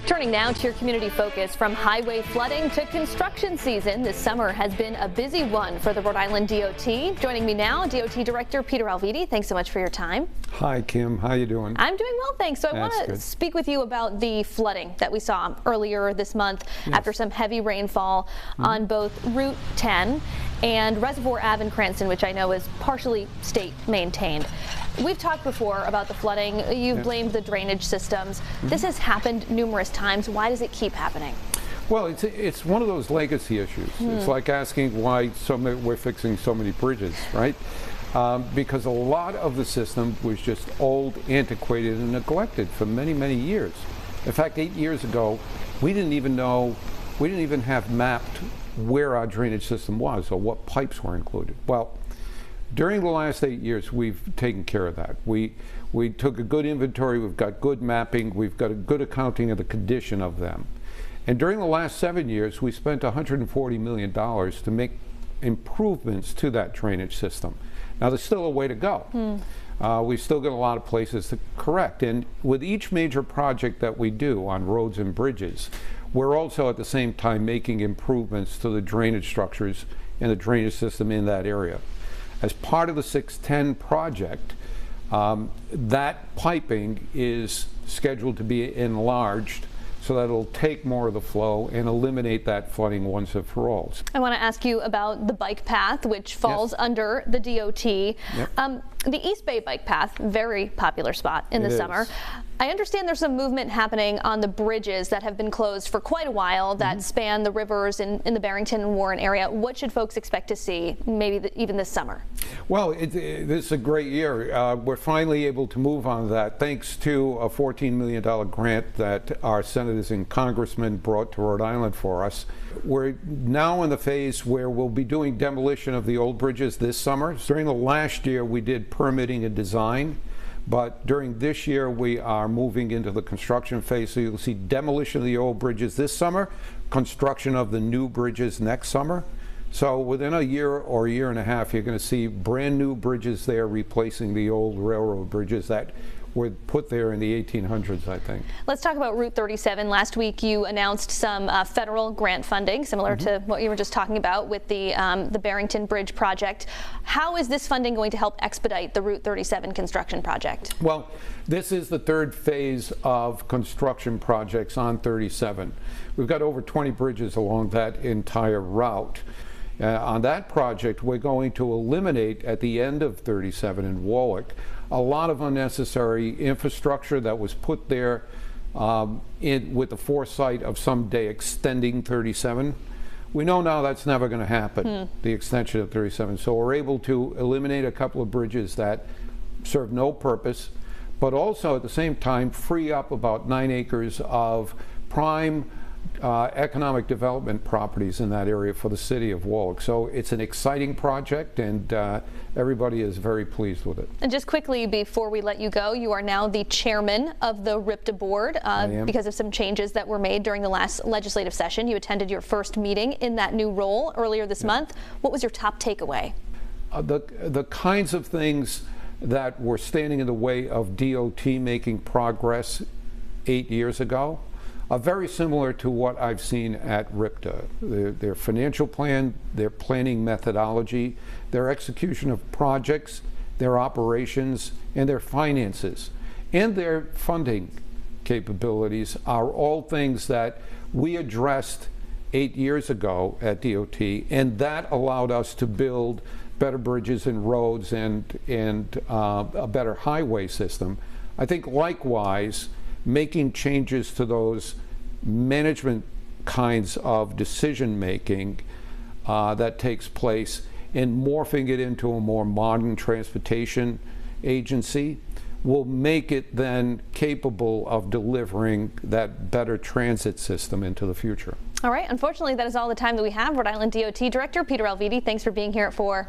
Turning now to your community focus, from highway flooding to construction season, this summer has been a busy one for the Rhode Island DOT. Joining me now, DOT Director Peter Alviti. Thanks so much for your time. Hi, Kim. How you doing? I'm doing well, thanks. So I want to speak with you about the flooding that we saw earlier this month after some heavy rainfall on both Route 10 and Reservoir Ave in Cranston, which I know is partially state maintained. We've talked before about the flooding. You've blamed the drainage systems. This has happened numerous times. Why does it keep happening? Well, it's one of those legacy issues. It's like asking why we're fixing so many bridges, right? Because a lot of the system was just old, antiquated, and neglected for many, many years. In fact, 8 years ago, we didn't even have mapped where our drainage system was or what pipes were included. Well, during the last 8 years, we've taken care of that. We took a good inventory, we've got good mapping, we've got a good accounting of the condition of them. And during the last 7 years, we spent $140 million to make improvements to that drainage system. Now, there's still a way to go. We've still got a lot of places to correct. And with each major project that we do on roads and bridges, we're also at the same time making improvements to the drainage structures and the drainage system in that area. As part of the 610 project, that piping is scheduled to be enlarged so that it'll take more of the flow and eliminate that flooding once and for all. I want to ask you about the bike path, which falls under the DOT. The East Bay bike path, very popular spot in the summer. I understand there's some movement happening on the bridges that have been closed for quite a while that span the rivers in the Barrington and Warren area. What should folks expect to see, maybe even this summer? Well, this is a great year. We're finally able to move on that thanks to a $14 million grant that our senators and congressmen brought to Rhode Island for us. We're now in the phase where we'll be doing demolition of the old bridges this summer. During the last year, we did permitting and design. But during this year, we are moving into the construction phase. So you'll see demolition of the old bridges this summer, construction of the new bridges next summer. So within a year or a year and a half, you're going to see brand new bridges there replacing the old railroad bridges that were put there in the 1800s, I think. Let's talk about Route 37. Last week, you announced some federal grant funding, similar to what you were just talking about with the Barrington Bridge project. How is this funding going to help expedite the Route 37 construction project? Well, this is the third phase of construction projects on 37. We've got over 20 bridges along that entire route. On that project, we're going to eliminate at the end of 37 in Warwick a lot of unnecessary infrastructure that was put there with the foresight of someday extending 37. We know now that's never going to happen, the extension of 37. So we're able to eliminate a couple of bridges that serve no purpose, but also at the same time free up about 9 acres of prime economic development properties in that area for the city of Warwick. So it's an exciting project, and everybody is very pleased with it. And just quickly before we let you go, you are now the chairman of the Ripta board because of some changes that were made during the last legislative session. You attended your first meeting in that new role earlier this month. What was your top takeaway? The kinds of things that were standing in the way of DOT making progress 8 years ago are very similar to what I've seen at Ripta. Their financial plan, their planning methodology, their execution of projects, their operations, and their finances, and their funding capabilities are all things that we addressed 8 years ago at DOT, and that allowed us to build better bridges and roads and a better highway system. I think likewise, making changes to those management kinds of decision making that takes place and morphing it into a more modern transportation agency will make it then capable of delivering that better transit system into the future. All right, unfortunately that is all the time that we have. Rhode Island DOT Director Peter Alviti, thanks for being here at 4.